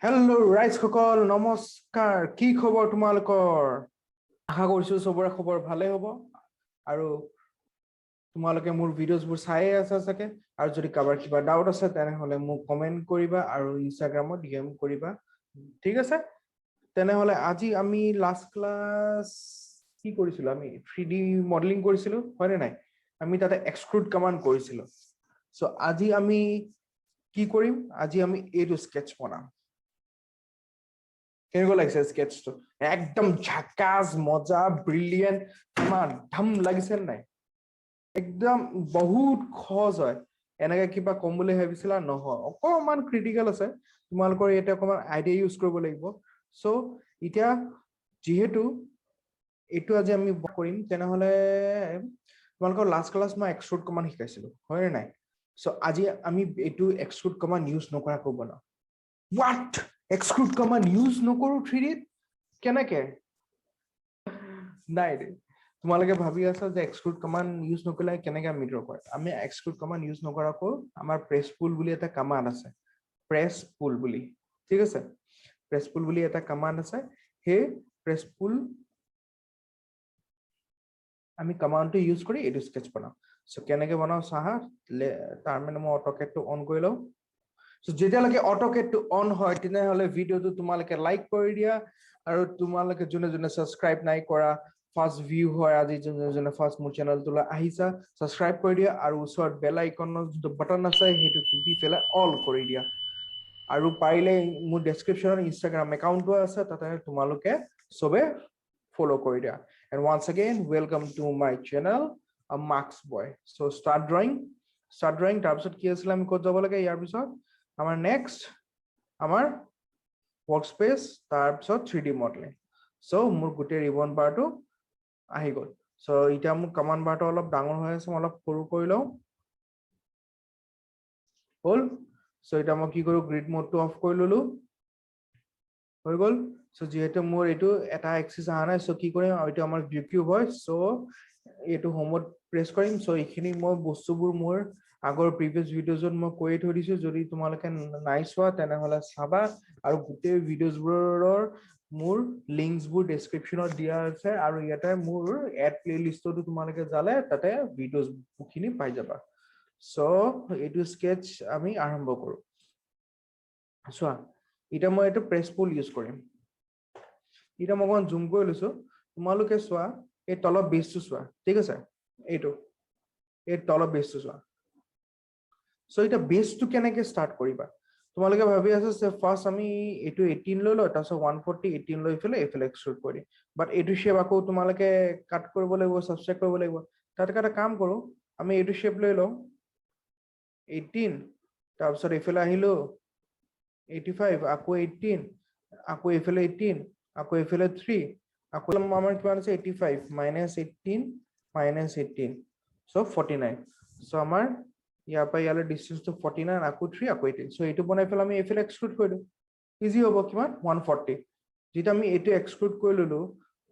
hello' ৰাইজ সকল নমস্কাৰ কি খবৰ তোমালোকৰ আশা কৰিছো সবৰে খবৰ ভালে হ'ব আৰু তোমালোকে মোৰ ভিডিঅ'ছবোৰ চাই আছা চাগে আৰু যদি কাৰোবাৰ কিবা ডাউট আছে তেনেহলে মোক কমেন্ট কৰিবা আৰু ইনষ্টাগ্ৰামত ডিএম কৰিবা ঠিক আছে তেনেহলে আজি আমি লাষ্ট ক্লাস কি কৰিছিলো আমি 3D মডেলিং কৰিছিলো হয় নে নাই আমি তাতে এক্সট্ৰুড কমান্ড কৰিছিলো সো আজি আমি কি কৰিম আজি আমি এইটো স্কেচ বনাম কেনেকুৱা লাগিছে স্কেচটো একদম ঝাকাস মজা ব্ৰিলিয়েন্ট কিমান ধম লাগিছে নাই একদম বহুত খজ হয় এনেকে কিবা কম বুলি ভাবিছিলা নহয় অকমান ক্ৰিটিকেল আছে তোমালোকৰ এটা অকমান আইডিয়া ইউজ কৰিব লাগিব সো এতিয়া যেহেতু এইটো আজি আমি কৰিম তেনেহলে তোমালোকৰ লাষ্ট ক্লাস মই এক্সট্ৰুড কমান্ড শিকাইছিলো হয় নে নাই সো আজি আমি এইটো এক্সট্ৰুড কমান্ড ইউজ নকৰাকৈ বনাম what এক্সট্ৰুড কমান্ড ইউজ নকৰো 3D কেনেকে নাই তোমালোকে ভাবি আছা যে এক্সট্ৰুড কমান্ড ইউজ নকৰিলে কেনেকে আমি ড্ৰ কৰে আমি এক্সট্ৰুড কমান্ড ইউজ নকৰাকৈ আমাৰ প্ৰেছ পুল বুলি এটা কমান্ড আছে প্ৰেছ পুল বুলি ঠিক আছে প্ৰেছ পুল বুলি এটা কমান্ড আছে হে প্ৰেছ পুল আমি কমান্ডটো ইউজ কৰি এটো স্কেচ বনাম সো কেনেকে বনাও চাহা তাৰ মানে মই অটোকেডটো অন কৰি লও সো যেতিয়ালৈকে অটোকেডটো অন হয় তেনেহলে ভিডিওটো তোমালোকে লাইক কৰি দিয়া আৰু তোমালোকে যোনে যোনে সাবস্ক্ৰাইব নাই কৰা ফাৰ্স্ট ভিউ হয় আজি যোনে যোনে ফাৰ্স্ট মোৰ চেনেলটোলৈ আহিছা সাবস্ক্ৰাইব কৰি দিয়া আৰু ওচৰত বেল আইকনৰ যে বাটন আছে হেতু টিপি ফেলা অল কৰি দিয়া আৰু পাৰিলে মোৰ ডেসক্ৰিপচনত ইনষ্টাগ্ৰাম একাউন্টটো আছে তাতে তোমালোকে সবে ফলো কৰি দিয়া and once again welcome to my channel a marks boy so start drawing তাৰপিছত কি আছিল আমি ক'ত যাব লাগে ইয়াৰ পিছত আমাৰ নেক্সট আমাৰ workspace তাৰপিছত 3D modeling so মোৰ গোটেই ৰিবন বাৰটো আহি গ'ল so এতিয়া মোৰ কমান্ড বাৰটো অলপ ডাঙৰ হৈ আছে মই অলপ সৰু কৰি লও হল so এটা মই কি কৰো গ্ৰিড মোডটো অফ কৰি ললো হৈ গল so যেহেতু মোৰ এটো এটা এক্সিস আহা নাই so কি কৰিম এটো আমাৰ ভিউ কিউব হয় so এটো হোমত প্ৰেছ কৰিম so এইখিনি মই বস্তুবোৰ মোৰ আগৰ প্ৰিভিয়াস ভিডিওছত মই কৈ থৈ দিছো যদি তোমালোকে নাই চোৱা তেনেহলে চাবা আৰু গোটেই ভিডিওছবোৰৰ মোৰ লিংকছবোৰ ডেসক্ৰিপচনত দিয়া আছে আৰু ইয়াতে মোৰ এড প্লেলিষ্টটো তোমালোকে জালে তাতে ভিডিওছখিনি পাই যাবা so এটো স্কেচ আমি আৰম্ভ কৰো চোৱা এটা মই এটো প্ৰেছ পুল ইউজ কৰিম এটা মই অকন জুম কৰি লৈছো তোমালোকে চোৱা এই তলৰ বেসটো চোৱা ঠিক আছে এইটো এই তলৰ বেসটো চোৱা সো এটা বেসটো কেনেকে স্টাৰ্ট কৰিবা তোমালোকে ভাবি আছে যে ফাৰ্স্ট আমি এটো 18 লৈ লও তাৰপিছত 140 18 লৈ ফেলে এফেলে এক্সট্ৰুড কৰি বাট এটো শেপ আকৌ তোমালোকে কাট কৰিব লাগিব সাবট্ৰেক্ট কৰিব লাগিব তাত এটা কাম কৰো আমি এটো শেপ লৈ লও 18 তাৰপিছত এফেলে আহিলো 85 আকৌ 18 আকৌ এফেলে 18 আকৌ এফেলে 3 আকৌ আমাৰ কিমান আছে 85 -18 so 49 so আমাৰ ইয়াৰ পৰা ইয়ালে ডিসটেন্সটো 49 আকৌ 3 আকৌ 18 so এইটো বনাই ফেলে আমি এফেলে এক্সট্ৰুড কৰি দিও ইজি হ'ব কিমান 140 যেটা আমি এটো এক্সট্ৰুড কৰি ললো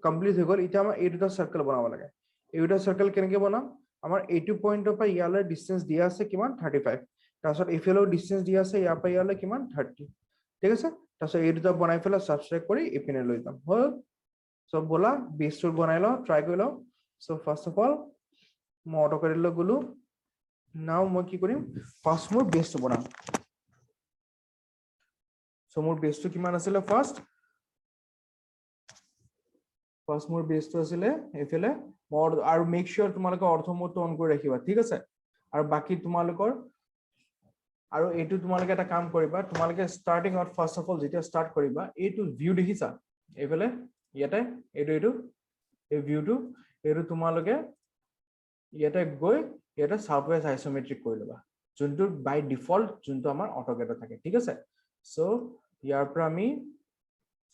কমপ্লিট হৈ গল এটা আমাৰ এই দুটা সাৰ্কেল বনাব লাগে এই দুটা সাৰ্কেল কেনেকে বনাম আমাৰ এইটো পয়েন্টৰ পৰা ইয়ালে ডিসটেন্স দিয়া আছে কিমান 35 তাৰপিছত এফেলেও ডিসটেন্স দিয়া আছে ইয়াৰ পৰা ইয়ালে কিমান 30 ঠিক আছে তাৰপিছত এই দুটা বনাই ফেলে সাবট্ৰেক্ট কৰি ইপিনে লৈ যাম হল সো বলা বেসটো বনাই লও ট্ৰাই কৰি লও সো ফাৰ্স্ট অফ অল মই অটোকেডলৈ গলো নাও মই কি কৰিম ফাৰ্স্ট মোৰ বেসটো বনাম সো মোৰ বেসটো কিমান আছিল ফাৰ্স্ট মোৰ বেসটো আছিল এফেলে আৰু মেক শিওৰ তোমালোকে অৰ্থ মোডটো অন কৰি ৰাখিবা ঠিক আছে আৰু বাকি তোমালোকৰ আৰু এইটো তোমালোকে এটা কাম কৰিবা তোমালোকে starting out first of all যেতিয়া স্টাৰ্ট কৰিবা এইটো ভিউ দেখিছা এফেলে ইয়াতে এইটো এই ভিউটো এইটো তোমালোকে ইয়াতে গৈ এটা সাউথওয়েজ আইসোমেট্রিক কৰি লবা যোনটো বাই ডিফল্ট যোনটো আমাৰ অটোকেডত থাকে ঠিক আছে সো ইয়াৰ পৰা আমি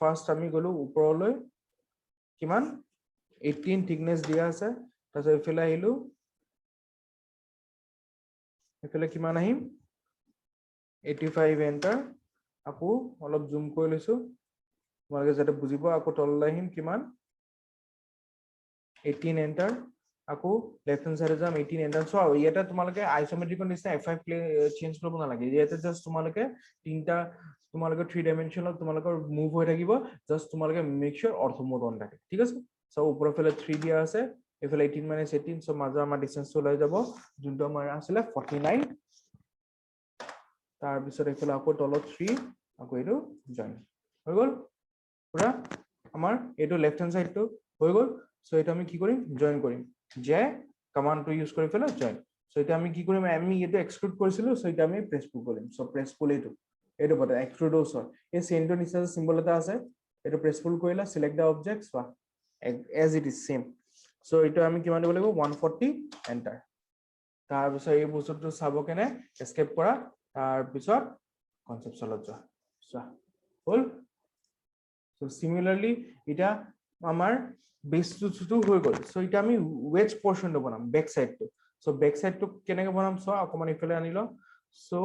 ফাৰ্স্ট আমি গলো ওপৰলৈ কিমান 18 থিকনেস দিয়া আছে তাৰপিছত এফেলে আহিলো এফেলে কিমান আহিম 85 এন্টাৰ আকৌ অলপ জুম কৰি লৈছো তোমালোকে যাতে বুজিব আকৌ তললৈ আহিম কিমান 18 এন্টাৰ আকৌ লেফট হ্যান্ড সাইডে যাম 18 এন্টাৰ সো ইয়াতে তোমালোকে আইসোমেট্ৰিকৰ নিচিনা F5 প্লে চেঞ্জ কৰিব নালাগে ইয়াতে জাস্ট তোমালোকে তিনটা তোমালোকৰ 3 ডাইমেনশনাল তোমালোকৰ মুভ হৈ থাকিব জাস্ট তোমালোকে মেক শিওৰ অৰ্থ মোড অন থাকে ঠিক আছে সো ওপৰৰ ফালে 3 দিয়া আছে এফালে 18 - 18 সো মাজৰ আমাৰ ডিসটেন্স ওলাই যাব যোনটো আমাৰ আছিল 49 তাৰ পিছত এফালে আকৌ তলত 3 আকৌ এটো জয়েন হৈ গল পুৰা আমাৰ এটো লেফট হ্যান্ড সাইডটো হৈ গল সো এটা আমি কি কৰিম জয়েন কৰিম যে কমান্ডটো ইউজ কৰি ফেলে জয়েন সো এটা আমি কি কৰিম আমি এটো এক্সক্লুড কৰিছিলো সো এটা আমি প্ৰেছ পুল কৰিম সো প্ৰেছ পুল এটো বটা এক্সক্লুড ওচৰ এই চেইনটো নিচিনা সিম্বল এটা আছে এটো প্ৰেছ পুল কৰিলা সিলেক্ট দা অবজেক্টস বা as it is same so এটা আমি কিমান দিব লাগিব 140 এন্টাৰ তাৰ পিছত এই বস্তুটো চাব কেনে এস্কেপ কৰা তাৰ পিছত কনসেপচুয়ালত যোৱা চোৱা হল so similarly এটা আমাৰ বেসটো হৈ গল so এটা আমি wedge portion টো বনাম ব্যাক সাইডটো so ব্যাক সাইডটো কেনেকৈ বনাম চোৱা অকমান ইফালে আনিলো so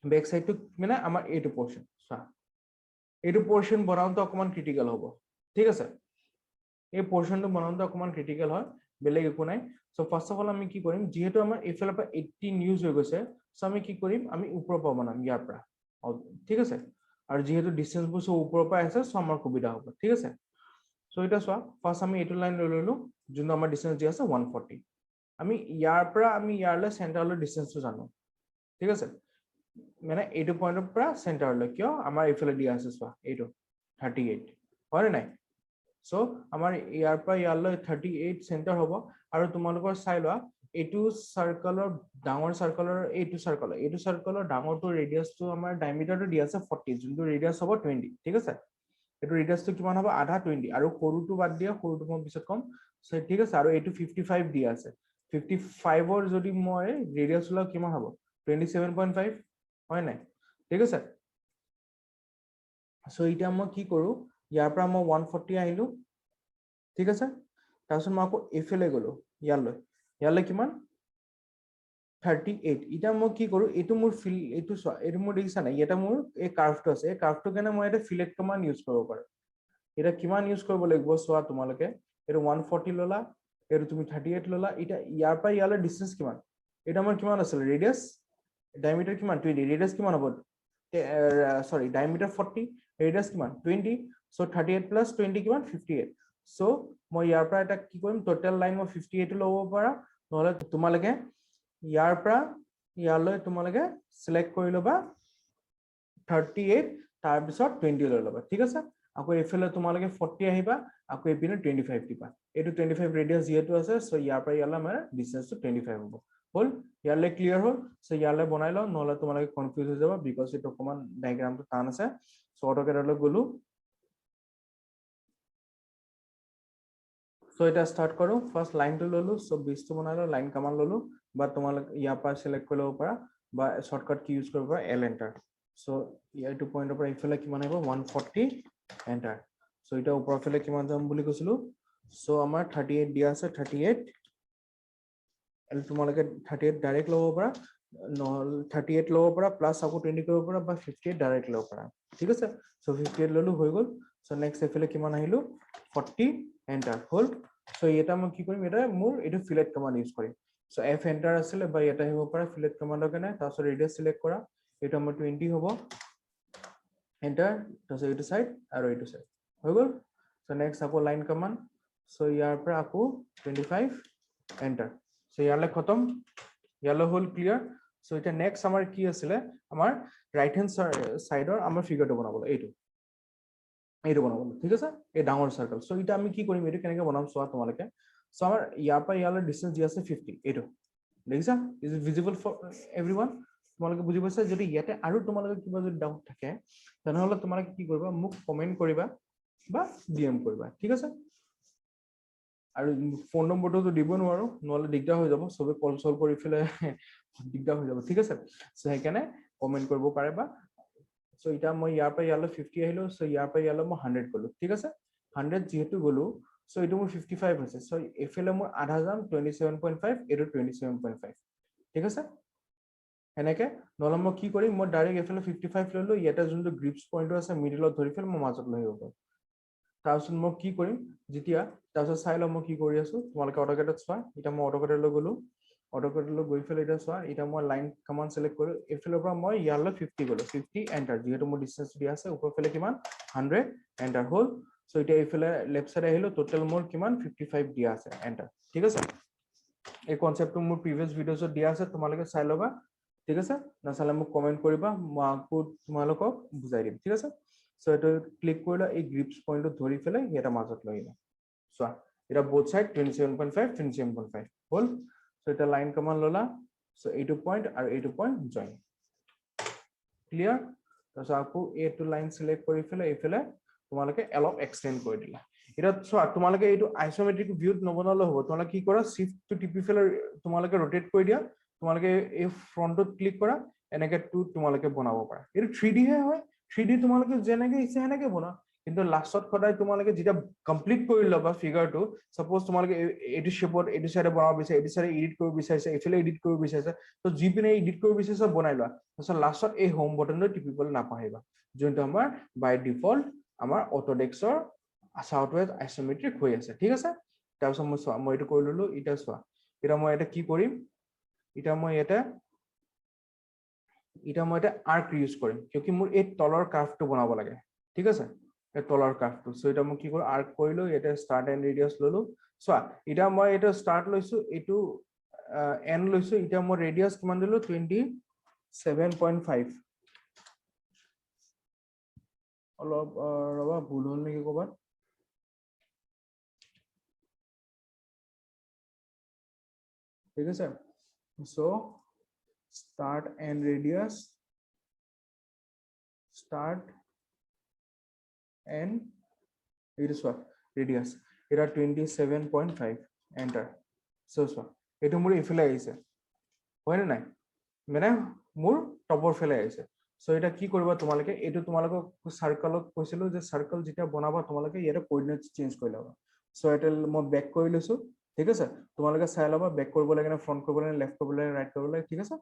ব্যাক সাইডটো মানে আমাৰ এইটো পোৰশন চোৱা এইটো পোরশন বনাওতে অকমান ক্রিটিক্যাল হ'ব ঠিক আছে এই পোরশনটো বনাওতে অকমান ক্রিটিক্যাল হয় বেলেগ একো নাই সো ফার্স্ট অফ অল আমি কি কৰিম যেহেতু আমাৰ এইফালৰ পৰা 18 ইউজ হৈ গৈছে সো আমি কি কৰিম আমি ওপৰৰ পৰা বনাম ইয়াৰ পৰা ঠিক আছে আৰু যেহেতু ডিসটেন্স বোৰ সো ওপৰৰ পৰা আছে সো আমাৰ সুবিধা হ'ব ঠিক আছে সো এটা চোৱা ফাৰ্স্ট আমি এইটো লাইন লৈ ললো যোনটো আমাৰ ডিসটেন্স দি আছে 140 আমি ইয়াৰ পৰা আমি ইয়াৰলৈ সেন্টাৰলৈ ডিসটেন্সটো জানো ঠিক আছে মানে এইটো পয়েন্টৰ পৰা সেন্টাৰলৈ কিয় আমাৰ এইফালে দিয়া আছে চোৱা এইটো 38 হয় নাই সো আমাৰ ইয়াৰ পৰা ইয়াৰলৈ 38 সেন্টাৰ হ'ব আৰু তোমালোকৰ চাই লোৱা এইটো সাৰ্কলৰ ডাঙৰ সাৰ্কলৰ এইটো সাৰ্কলৰ ডাঙৰটো ৰেডিয়াসটো আমাৰ ডায়ামিটাৰটো দিয়া আছে 40 যোনটো ৰেডিয়াস হ'ব 20 ঠিক আছে এটো ৰেডিয়াসটো কিমান হ'ব আধা 20 আৰু সৰুটো বাদ দিয়া সৰুটো মই পিছত কম সো ঠিক আছে আৰু এইটো 55 দিয়া আছে 55 ৰ যদি মই ৰেডিয়াস লও কিমান হ'ব 27.5 হয় নাই ঠিক আছে সো এটা মই কি কৰো ইয়াৰ পৰা মই 140 আহিলো ঠিক আছে তাৰপিছত মই আকৌ এফেলে গলো ইয়ালৈ কিমান 38 এটা মই কি কৰো এটো মোৰ ফিল এটো এটো মোৰ দেখিছা নাই এটা মোৰ এই কাৰ্ভটো আছে এই কাৰ্ভটো কেনে মই এটা ফিলেট কমান্ড ইউজ কৰিব পাৰো এটা কিমান ইউজ কৰিব লাগিব সোৱা তোমালকে এটো 140 ললা এটো তুমি 38 ললা এটা ইয়াৰ পৰা ইয়ালৈ ডিসটেন্স কিমান এটা আমাৰ কিমান আছিল ৰেডিয়াস ডায়ামিটাৰ কিমান 20 ৰেডিয়াস কিমান হ'ব সৰি ডায়ামিটাৰ 40 ৰেডিয়াস কিমান 20 সো 38 প্লাস 20 কিমান 58 সো মই ইয়াৰ পৰা এটা কি কৰিম টোটাল লাইন মই 58 ল'ব পাৰা নহলে তোমালকে ইয়াৰ পৰা ইয়ালৈ তোমালকে সিলেক্ট কৰি লবা 38 তাৰ পিছত 20 লৈ লবা ঠিক আছে আকৌ এফালে তোমালকে 40 আহিবা আকৌ এপিনে 25 দিবা এটো 25 ৰেডিয়াস যেহেতু আছে সো ইয়াৰ পৰা ইয়ালৈ আমাৰ ডিসটেন্সটো 25 হ'ব হল ইয়ালৈ ক্লিয়াৰ হল সো ইয়ালৈ বনাই লও নহলে তোমালকে কনফিউজ হৈ যাব বিকজ এটো কমান ডায়াগ্ৰামটো টান আছে সো অটোকেডলৈ গলো সো এটা স্টাৰ্ট কৰো ফার্স্ট লাইনটো ললো সো বেসটো বনালো লাইন কমান্ড ললো বা তোমালক ইয়াৰ পৰা সিলেক্ট কৰি লব পাৰা বা শৰ্টকাট কি ইউজ কৰিব পাৰা এল এন্টাৰ সো ইয়াৰটো পয়েন্টৰ পৰা ইফালে কিমান আহিব 140 এন্টাৰ সো এটা ওপৰৰ ফালে কিমান যাম বুলি কৈছিলো সো আমাৰ 38 দিয়া আছে 38 এল তোমালকে 38 ডাইৰেক্ট লব পাৰা নহল 38 লব পাৰা প্লাস আকৌ 20 কৰিব পাৰা বা 58 ডাইৰেক্ট লব পাৰা ঠিক আছে সো 58 ললো হৈ গল সো নেক্সট এফালে কিমান আহিলো 40 এন্টাৰ হল সো এটা মই কি কৰিম এটা মোৰ এটো ফিলেট কমান্ড ইউজ কৰিম সো এফ এন্টাৰ আছিল বা এটা হ'ব পাৰা ফিলেট কমান্ডৰ কাৰণে তাৰপিছত ৰেডিয়াস সিলেক্ট কৰা এটা আমাৰ 20 হ'ব এন্টাৰ তাৰপিছত এইটো সাইড আৰু এইটো সাইড হৈ গল সো নেক্সট আকৌ লাইন কমান্ড সো ইয়াৰ পৰা আকৌ 25 এন্টাৰ সো ইয়ালৈ খতম ইয়ালৈ হল ক্লিয়াৰ সো এটা নেক্সট আমাৰ কি আছিল আমাৰ ৰাইট হ্যান্ড সাইডৰ আমাৰ ফিগাৰটো বনাবলৈ এইটো বনাব ঠিক আছে এই ডাঙৰ সাৰ্কেল সো এটা আমি কি কৰিম এটো কেনেকৈ বনাম সোৱা তোমালকে সো আমাৰ ইয়াৰ পৰা ইয়ালৈ ডিসটেন্স দি আছে 50 এইটো দেখিছা is it visible for everyone তোমালকে বুজি পাইছা যদি ইয়াতে আৰু তোমালকে কিবা যদি ডাউট থাকে তেনেহলে তোমালকে কি কৰিবা মোক কমেন্ট কৰিবা বা ডিএম কৰিবা ঠিক আছে আৰু ফোন নম্বৰটো দিব নোৱাৰো নহলে দিগদাৰ হৈ যাব সবে কল সল কৰি ফেলে দিগদাৰ হৈ যাব ঠিক আছে সো হেকানে কমেন্ট কৰিব পাৰে বা সো এটা মই ইয়াৰ পৰা ইয়ালৈ 50 আহিলো সো ইয়াৰ পৰা ইয়ালৈ মই 100 গলো ঠিক আছে 100 যেহেতু গলো সো এটো মোৰ 55 হৈছে সো এফেলে মোৰ আধা যাম 27.5 এটো 27.5 ঠিক আছে এনেকে নহলে মই কি কৰিম মই ডাইৰেক্ট এফেলে 55 ললো ইয়াতে যোনটো গ্ৰিপস পইণ্টটো আছে মিডলত ধৰি ফেল মই মাজত লৈ আহিব পাৰো তাৰপিছত মই কি কৰিম যেতিয়া তাৰপিছত চাই লওঁ মই কি কৰি আছো তোমালোকে অটোকেডত চোৱা এটা মই অটোকেডলৈ গলো AutoCAD লৈ গৈ ফেলে এটা চোৱা এটা মই লাইন কমান্ড সিলেক্ট কৰো এফালৰ পৰা মই ইয়ালৈ 50 গলো 50 এন্টাৰ যেহেতু মোৰ ডিসটেন্স দিয়া আছে ওপৰ ফেলে কিমান 100 এন্টাৰ হল সো এটা এফালে লেফট সাইড আহিলো টোটাল মোৰ কিমান 55 দিয়া আছে এন্টাৰ ঠিক আছে এই কনসেপ্টটো মোৰ প্ৰিভিয়াস ভিডিওছত দিয়া আছে তোমালোকে চাই লবা ঠিক আছে না চালে মোক কমেন্ট কৰিবা মই আকো তোমালোকক বুজাই দিম ঠিক আছে সো এটা ক্লিক কৰিলা এই গ্ৰিপস পইণ্টটো ধৰি ফেলে এটা মাজত লৈ আহিলা সো এটা বোথ সাইড 27.5 27.5 হল সো এটা লাইন কমান্ড ললা সো এইটো পইণ্ট আৰু এইটো পইণ্ট জয়েন ক্লিয়াৰ তাৰপিছত আকৌ এইটো লাইন সিলেক্ট কৰি ফেলে এইফালে তোমালোকে অলপ এক্সটেন্ড কৰি দিলা এটা চোৱা তোমালোকে এইটো আইসোমেট্ৰিক ভিউত নবনালে হ'ব তোমালোকে কি কৰা শিফট টু টিপি ফেলে তোমালোকে ৰোটেট কৰি দিয়া তোমালোকে এই ফ্ৰন্টত ক্লিক কৰা এনেকে টু তোমালোকে বনাব পাৰা এইটো 3D হে হয় 3D তোমালোকে যেনেকে ইচ্ছা এনেকে বনা কিন্তু লাষ্টত খদাই তোমালোকে যেটা কমপ্লিট কৰি লবা ফিগাৰটো সাপোজ তোমালোকে এইটো শেপত এইটো সাইডে বনাব বিচাৰে এইটো সাইডে এডিট কৰিব বিচাৰিছে এফালে এডিট কৰিব বিচাৰিছে তো জিপিনে এডিট কৰিব বিচাৰিছে বনাই লোৱা তাৰপিছত লাষ্টত এই হোম বটনটো টিপিবলৈ নাপাহৰিবা যোনটো আমাৰ বাই ডিফল্ট আমাৰ অটোডেস্কৰ সফটওয়্যাৰ আইসোমেট্ৰিক হৈ আছে ঠিক আছে তাৰপিছত মই এইটো কৰি ললো এটা চোৱা এটা মই এটা কি কৰিম এটা মই এটা আৰ্ক ইউজ কৰিম কিয়কি মোৰ এই তলৰ কাৰ্ভটো বনাব লাগে ঠিক আছে এই তলৰ কাৰ্ভটো সো এটা মই কি কৰো আৰ্ক কৰিলো এটা স্টাৰ্ট এন্ড ৰেডিয়াস ললো চোৱা এটা মই এটা স্টাৰ্ট লৈছো এইটো এন্ড লৈছো এটা মই ৰেডিয়াস কিমান দিলো 27.5 অলপ ৰবা ভুল হল নেকি কবা ঠিক আছে so start and radius start and it is what radius এটা 27.5 enter so এটো মোৰ ইফালে আহিছে হয় না নাই মানে মোৰ টপৰ ফেলে আহিছে সো এটা কি কৰিবা তোমালোকে এটো তোমালোকক সাৰ্কেলত কৈছিলো যে সাৰ্কেল যেটা বনাবা তোমালোকে ইয়াৰ কোঅৰ্ডিনেটস চেঞ্জ কৰি লবা সো এটা মই বেক কৰি লৈছো ঠিক আছে তোমালোকে চাই লবা বেক কৰিব লাগে না ফ্ৰন্ট কৰিব লাগে লেফট কৰিব লাগে ৰাইট কৰিব লাগে ঠিক আছে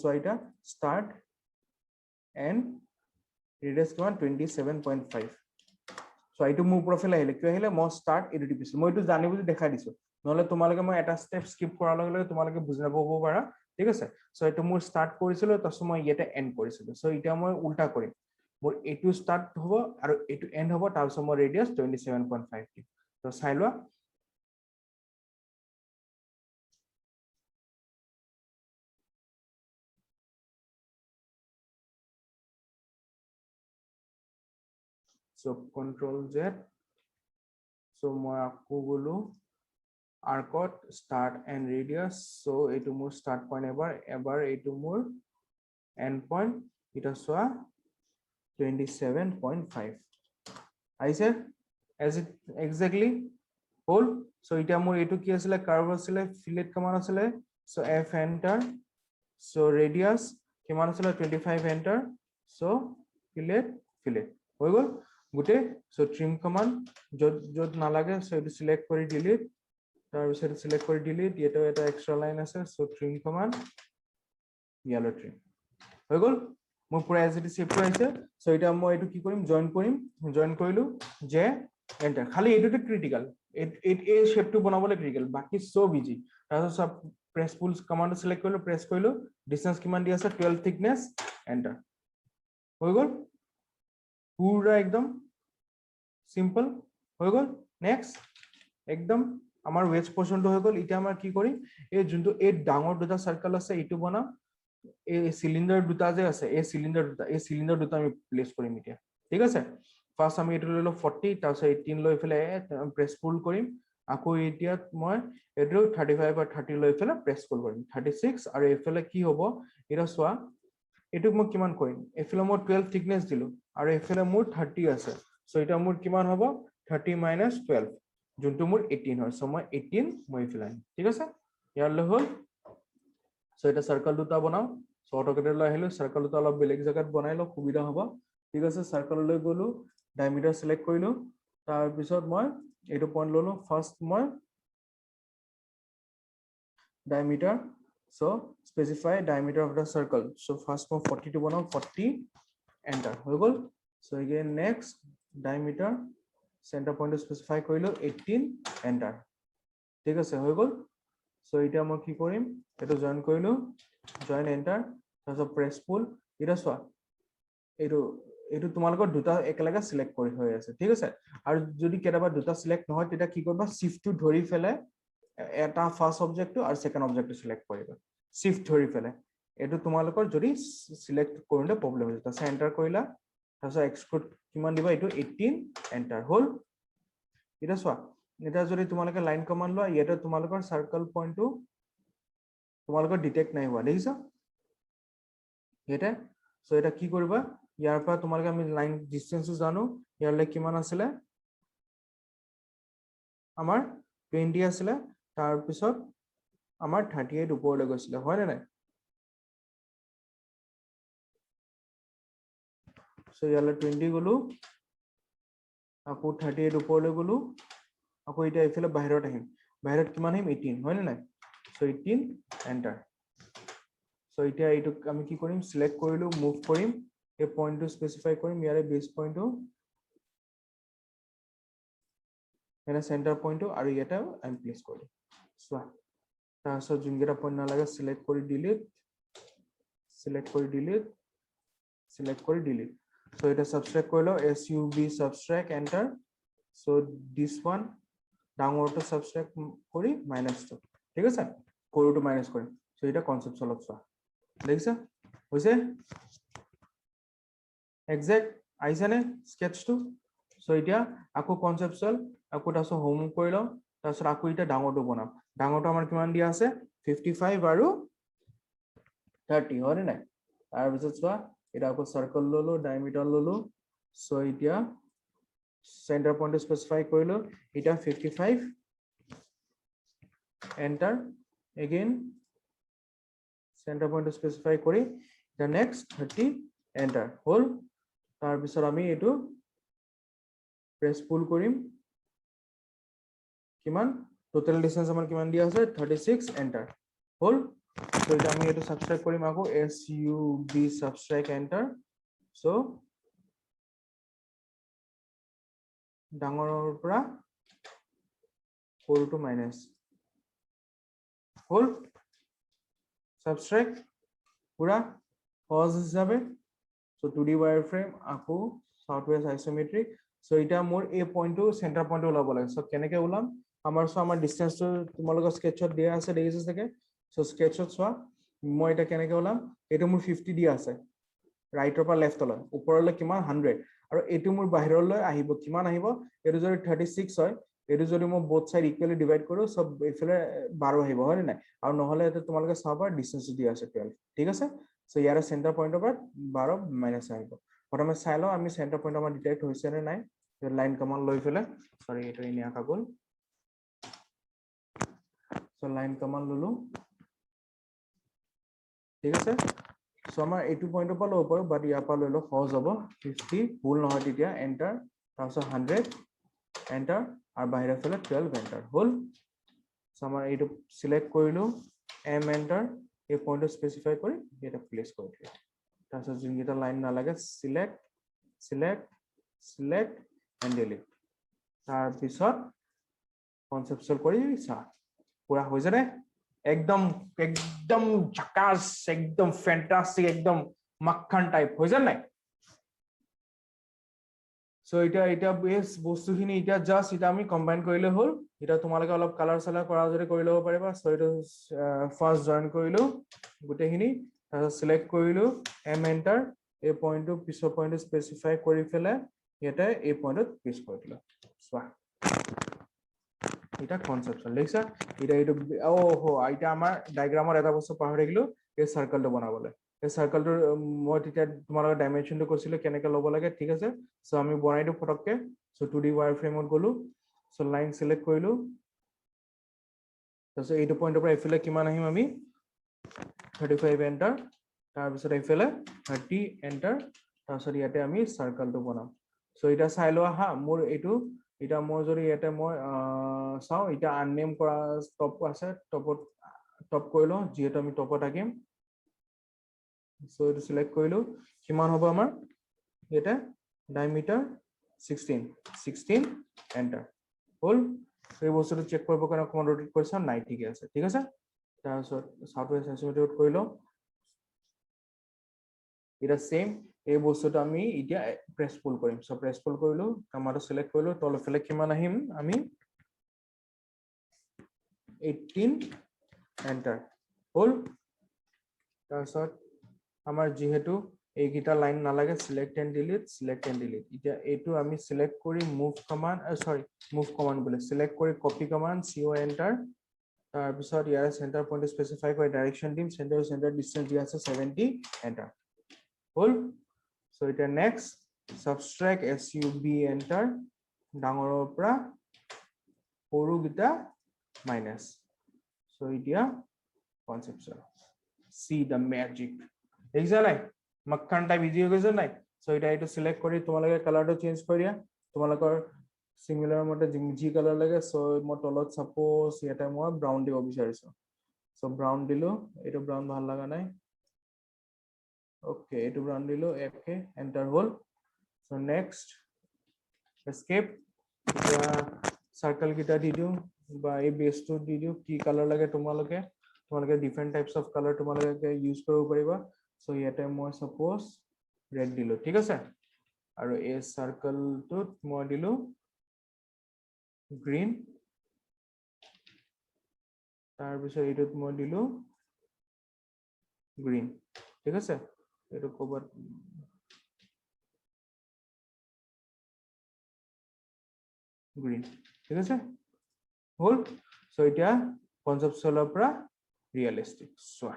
সো এটা স্টাৰ্ট এন্ড ৰেডিয়াস কিমান 27.5 সো এইটো মোৰ প্ৰফাইল আহিলে কি আহিলে মই স্টার্ট এটো টিপিছো মই এইটো জানি বুজি দেখাই দিছো নহলে তোমালোকে মই এটা স্টেপ স্কিপ কৰাৰ লগে লগে তোমালোকে বুজি নাপাব পাৰা ঠিক আছে সো এইটো মোৰ স্টাৰ্ট কৰিছিলো তাৰপিছত মই ইয়াতে এন্ড কৰিছিলো সো এটা মই উল্টা কৰিম মোৰ এইটো স্টাৰ্ট হ'ব আৰু এইটো এন্ড হ'ব তাৰপিছত মই ৰেডিয়াস 27.5 দিম তো চাই লোৱা so control Z so মই আকৌ গলো arcot start and radius so এইটো মোৰ start point এবাৰ এইটো মোৰ end point এটা সোয়া 27.5 আইছে as it exactly whole so এটা মোৰ এইটো কি আছিল কার্ভ আছিল ফিলেট কমান আছিল so f enter so radius কিমান আছিল 25 enter so ফিলেট হৈ গল গুটে সো ট্রিম কমান্ড যত না লাগে সো এটো সিলেক্ট কৰি ডিলিট তাৰ পিছত সিলেক্ট কৰি ডিলিট এটা এক্সট্ৰা লাইন আছে so trim command yellow trim হৈ গল মোৰ পুৰা এজ ইট ইজ সেভ হৈছে সো এটা মই এটো কি কৰিম জয়েন কৰিলো যে এন্টাৰ খালি এটোতে ক্ৰিটিক্যাল এই শেপটো বনাবলৈ ক্ৰিটিক্যাল বাকি সব ইজি তাৰপিছত সব প্ৰেছ পুল কমান্ড সিলেক্ট কৰিলো প্ৰেছ কৰিলো ডিসটেন্স কিমান দি আছে 12 থিকনেস এন্টাৰ হৈ গল পুৰা একদম সিম্পল হৈ গল নেক্সট একদম আমাৰ ওয়েজ পোৰশনটো হৈ গল ইটা আমাৰ কি কৰিম এই যোনটো এই ডাঙৰ দুটা সাৰ্কেল আছে ইটো বনাম এই সিলিন্ডাৰ দুটা যে আছে এই সিলিন্ডাৰ দুটা আমি প্লেস কৰিম এতিয়া ঠিক আছে ফাৰ্স্ট আমি এটো ললো 40 তাৰপিছত 18 লৈ ফেলে প্ৰেছ পুল কৰিম আকৌ এতিয়া মই এটো 35 বা 30 লৈ ফেলে প্ৰেছ পুল কৰিম 36 আৰু এফালে কি হ'ব এটা সোয়া এটুক মই কিমান কৰিম এফালে মই 12 থিকনেস দিলো আৰু এফালে মোৰ 30 আছে সো এটা মোৰ কিমান হ'ব 30 - 12 যোনটো মোৰ 18 হয় সো মই 18 মই ফেলাই ঠিক আছে ইয়াৰলৈ হল সো এটা সাৰ্কেল দুটা বনাও সো অটোকেডৰ লৈ আহিলো সার্কেল দুটা অলপ বেলেগ জায়গাত বনাই ল সুবিধা হ'ব ঠিক আছে সার্কেললৈ গলো ডায়ামিটাৰ সিলেক্ট কৰিলো তাৰ পিছত মই এইটো পইণ্ট ললো ফাৰ্স্ট মই diameter so specify diameter of the circle so first মই 40 টো বনাও 40 enter হৈ গল so again next diameter center point specify কৰিলো 18 enter ঠিক আছে হৈ গল সো এটা মই কি কৰিম এটো জয়েন কৰিলো জয়েন এন্টাৰ তাৰপিছত প্ৰেছ পুল এটা চোৱা এটো এটো তোমালোকৰ দুটা একেলগে সিলেক্ট কৰি হৈ আছে ঠিক আছে আৰু যদি কেতিয়াবা দুটা সিলেক্ট নহয় তেতিয়া কি কৰিবা শিফট টু ধৰি ফেলে এটা ফাৰ্স্ট অবজেক্টটো আৰু সেকেন্ড অবজেক্টটো সিলেক্ট কৰিবা শিফট ধৰি ফেলে এটো তোমালোকৰ যদি সিলেক্ট কৰোতে প্ৰবলেম হৈছে তাৰপিছত এন্টাৰ কৰিলা তাৰপিছত এক্সক্লুড কিমান দিবা এটো 18 এন্টাৰ হল এটা চোৱা এটা যদি তোমালোকে লাইন কমান্ড লোৱা ইয়াতে তোমালোকৰ সাৰ্কেল পইণ্টটো তোমালোকৰ ডিটেক্ট নাই হোৱা দেখিছা এটা সো এটা কি কৰিবা ইয়াৰ পৰা তোমালোকে আমি লাইন ডিসটেন্সটো জানো ইয়াৰলে কিমান আছিল আমাৰ 20 আছিল তাৰ পিছত আমাৰ 38 ওপৰলৈ গৈছিল হয় নে নাই সো ইয়াৰলে 20 গলো আকৌ 38 ওপৰলৈ গলো আকৌ এটা ইফালে বাহিৰত আহিম বাহিৰত কিমান আহিম 18 হয় নে নাই সো 18 এন্টাৰ সো এতিয়া এইটো আমি কি কৰিম সিলেক্ট কৰিলো মুভ কৰিম এই পইণ্টটো স্পেসিফাই কৰিম ইয়াৰে বেস পইণ্টটো এটা সেন্টাৰ পইণ্টটো আৰু এটা আমি প্লেস কৰিম সোৱা তাৰপিছত যোনকেইটা পইণ্ট নালাগে সিলেক্ট কৰি ডিলিট সিলেক্ট কৰি ডিলিট সিলেক্ট কৰি ডিলিট সো এটা সাবট্ৰেক্ট কৰিলো sub subtract enter so this one ডাঙৰটো সাবট্ৰেক্ট কৰি -2 ঠিক আছে সৰুটো মাইনাস কৰিম সো এটা কনসেপ্ট সলভ সোৱা দেখিছা হৈছে এক্সাক্ট আইছানে স্কেটচটো সো এতিয়া আকৌ কনসেপচুয়াল আকৌ তাসো হোমৱৰ্ক কৰি লও তাৰছত আকৌ এটা ডাঙৰটো বনাম ডাঙৰটো আমাৰ কিমান দিয়া আছে 55 আৰু 30 হয় নাই তাৰ পিছত চোৱা এটা আকৌ সাৰ্কেল ললো ডায়ামিটাৰ ললো সো এতিয়া সেন্টাৰ পইণ্ট স্পেসিফাই কৰিলো এটা 55 enter again centre point specify কৰি the next 30 এন্টাৰ হল তাৰ পিছত আমি এটো প্ৰেছ পুল কৰিম কিমান টোটাল ডিসটেন্স আমাৰ কিমান দিয়া আছে 36 এন্টাৰ হল সো এটা আমি এটো সাবট্ৰেক্ট কৰিম আকৌ sub সাবট্ৰেক্ট এন্টাৰ সো ডাঙৰৰ পৰা সৰুটো মাইনাস হল সাবট্ৰেক্ট পুৰা সহজ হিসাবে সো 2D wireframe আকৌ সাউথৱেষ্ট আইসোমেট্ৰিক সো এটা মোৰ এই পইণ্টটো সেন্টাৰ পইণ্টটো ওলাব লাগে সো কেনেকে ওলাম আমাৰ ডিসটেন্সটো তোমালোকৰ স্কেটচত দিয়া আছে দেখিছে থাকে সো স্কেটচত চোৱা মই এটা কেনেকে ওলাম এটো মোৰ 50 দিয়া আছে ৰাইটৰ পৰা লেফটলৈ ওপৰলৈ কিমান 100 আৰু এটো মোৰ বাহিৰলৈ আহিব কিমান আহিব এটো যদি 36 হয় এটো যদি মই both side equally divide কৰো সব ইফালে 12 আহিব হয় নাই আৰু নহলে এটো তোমালোকে চাবা ডিসটেন্স দিয়া আছে 12 ঠিক আছে সো ইয়াৰে সেন্টাৰ পইণ্টৰ পৰা 12 মাইনাস আহিব প্ৰথমে চাই লও আমি সেন্টাৰ পইণ্ট আমাৰ ডিটেক্ট হৈছে নে নাই লাইন কমান্ড লৈ ফেলে সৰি এটো ইনি আকা গল সো লাইন কমান্ড ললো ঠিক আছে সো আমাৰ এইটো পইণ্টৰ পৰা লব পাৰো বাট ইয়াৰ পৰা লৈ লও সহজ হ'ব 50 ভুল নহয় তেতিয়া এন্টাৰ তাৰপিছত 100 এন্টাৰ আৰু বাহিৰৰ ফালে 12 এন্টাৰ হল সো আমাৰ এইটো সিলেক্ট কৰিলো m এন্টাৰ এই পইণ্টটো স্পেসিফাই কৰি এটা প্লেস কৰি দিলো তাৰপিছত যোনকেইটা লাইন নালাগে select select select and delete তাৰপিছত কনসেপচুয়াল কৰি চা পুৰা হৈ যায় একদম একদম ঝাকাস একদম ফ্যান্টাস্টিক একদম মাখন টাইপ হৈ যায় নাই সো এটা বেস বস্তুখিনি এটা জাস্ট এটা আমি কম্বাইন কৰিলে হল এটা তোমালোকে অলপ কালাৰ সালাৰ কৰা যদি কৰি লব পাৰিবা সো এটা ফাৰ্স্ট জয়েন কৰিলো গুটেখিনি তাৰপিছত সিলেক্ট কৰিলো m এন্টাৰ এই পইণ্টটো পিছৰ পইণ্টটো স্পেসিফাই কৰি ফেলে ইয়াতে এই পইণ্টত প্লেস কৰি দিলো সোৱা এটা কনসেপচুয়াল দেখিছা এটা এইটো ওহো এটা আমাৰ ডায়াগ্ৰামত এটা বস্তু পাহৰি থাকিলো এই সাৰ্কেলটো বনাবলৈ এই সাৰ্কেলটো মই তেতিয়া তোমালোকৰ ডাইমেনশনটো কৈছিলো কেনেকৈ ল'ব লাগে ঠিক আছে সো আমি বনাই দিও ফটককে সো 2D wireframe গলো সো লাইন সিলেক্ট কৰিলো তাৰপিছত এইটো পইণ্টৰ পৰা ইফালে কিমান আহিম আমি 35 এন্টাৰ তাৰপিছত ইফালে 30 এন্টাৰ তাৰপিছত ইয়াতে আমি সাৰ্কেলটো বনাম সো এটা চাই লোৱা হা মোৰ এইটো এটা মই যদি ইয়াতে মই চাও এটা আননেম কৰা টপ আছে টপত টপ কৰিলো যেহেতু আমি টপত থাকিম সো এটো সিলেক্ট কৰিলো কিমান হ'ব আমাৰ এটা ডায়ামিটাৰ 16 এন্টাৰ হল এই বস্তুটো চেক কৰিব কাৰণে অকমান ৰোটেট কৰিছা নাই ঠিক আছে তাৰপিছত সাউথৱেষ্ট সেন্সিটিভিটি কৰি লওঁ এটা সেম এই বস্তুটো আমি এতিয়া প্ৰেছ পুল কৰিম সো প্ৰেছ পুল কৰিলো কামাটো সিলেক্ট কৰিলো তলফালে কিমান আহিম আমি 18 এন্টাৰ হল তাৰপিছত আমাৰ যেহেতু এইগিটা লাইন নালাগে সিলেক্ট এন্ড ডিলিট এতিয়া এইটো আমি সিলেক্ট কৰি মুভ কমান্ড সৰি মুভ কমান্ড বলে সিলেক্ট কৰি কপি কমান্ড co এন্টাৰ তাৰপিছত ইয়াৰ সেন্টাৰ পইণ্ট স্পেসিফাই কৰি ডাইৰেকশন দিম সেন্টাৰ ডিসটেন্স দিয়া আছে 70 এন্টাৰ হল সো এটা নেক্সট subtract sub এন্টাৰ ডাঙৰৰ পৰা সৰু গিটা মাইনাস সো এতিয়া কনসেপচুৱেল see the magic দেখিছা নাই মক্খান টাইপ ইজি হৈ গৈছে নাই সো এটা এইটো সিলেক্ট কৰি তোমালোকে কালাৰটো চেঞ্জ কৰি দিয়া তোমালোকৰ সিমিলাৰ মতে জি কালাৰ লাগে সো মই তলত সাপোজ ইয়াতে মই ব্ৰাউন দিব বিচাৰিছো সো ব্ৰাউন দিলো এইটো ব্ৰাউন ভাল লাগা নাই ওকে এইটো ব্ৰাউন দিলো একে এন্টাৰ হল সো নেক্সট এস্কেপ এতিয়া সাৰ্কেল কিটা দি দিও বা এই বেসটো দি দিও কি কালাৰ লাগে তোমালোকে ডিফাৰেন্ট টাইপস অফ কালাৰ তোমালোকে ইউজ কৰিব পাৰিবা সো ইয়াতে মই সাপোজ ৰেড দিলো ঠিক আছে আৰু এই সাৰ্কেলটোত মই দিলো গ্ৰীন তাৰ পিছত এইটোত মই দিলো গ্ৰীন ঠিক আছে এইটো কবাত গ্ৰীন ঠিক আছে হল সো এতিয়া কনসেপচুৱেলৰ পৰা ৰিয়েলিস্টিক সোয়া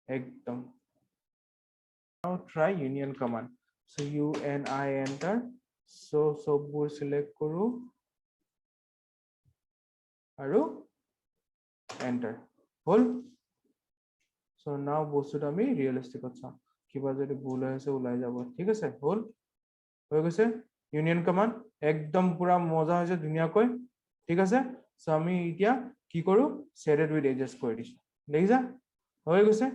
একদম now try union command so uni enter so সববোৰ সিলেক্ট কৰো আৰু enter হল so now বস্তুটো আমি ৰিয়েলিস্টিকত চাম কিবা যদি ভুল হৈছে ওলাই যাব ঠিক আছে হল হৈ গৈছে ইউনিয়ন কমান্ড একদম পুৰা মজা হৈছে ধুনিয়াকৈ ঠিক আছে সো আমি এতিয়া কি কৰো শেডেড উইথ এডজাস্ট কৰি দিছো দেখিছা হৈ গৈছে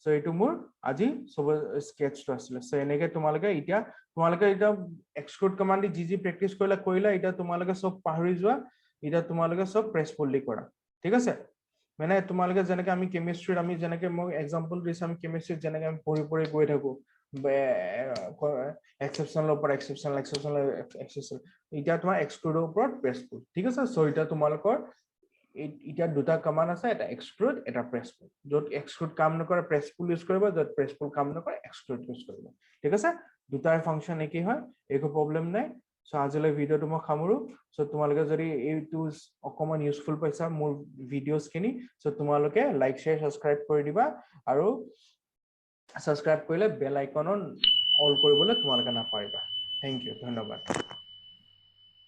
সো এইটো মোৰ আজি সব স্কেচটো আছিল সো এনেকে তোমালোকে এটা এক্সক্লুড কমান্ড দি জি প্ৰেক্টিস কৰিলা এটা তোমালোকে সব পাহৰি যোৱা এটা তোমালোকে সব প্ৰেছ পুললি কৰা ঠিক আছে মানে তোমালোকে যেনেকে আমি কেমিষ্ট্ৰিত আমি যেনেকে মই এক্সাম্পল দিছো আমি কেমিষ্ট্ৰিত যেনেকে আমি পঢ়ি গৈ থাকো এক্সেপশনাল ওপৰ এক্সেপশনাল এটা তোমাৰ এক্সক্লুডৰ ওপৰত প্ৰেছ পুল ঠিক আছে সো এটা তোমালোকৰ এটা দুটা কমান্ড আছে এটা এক্সক্লুড এটা প্ৰেছ পুল যত এক্সক্লুড কাম নকৰে প্ৰেছ পুল ইউজ কৰিবা যত প্ৰেছ পুল কাম নকৰে এক্সক্লুড ইউজ কৰিবা ঠিক আছে দুটাৰ ফাংচন একেই হয় একো প্ৰবলেম নাই সো আজিলৈ ভিডিওটো মই খামৰো সো তোমালোকে যদি এইটো অকমান ইউজফুল পাইছা মোৰ ভিডিওস খিনি সো তোমালোকে লাইক শেয়াৰ সাবস্ক্ৰাইব কৰি দিবা আৰু সাবস্ক্ৰাইব কৰিলে বেল আইকন অন অল কৰিবলৈ তোমালোকে নাপাৰিবা থ্যাংক ইউ ধন্যবাদ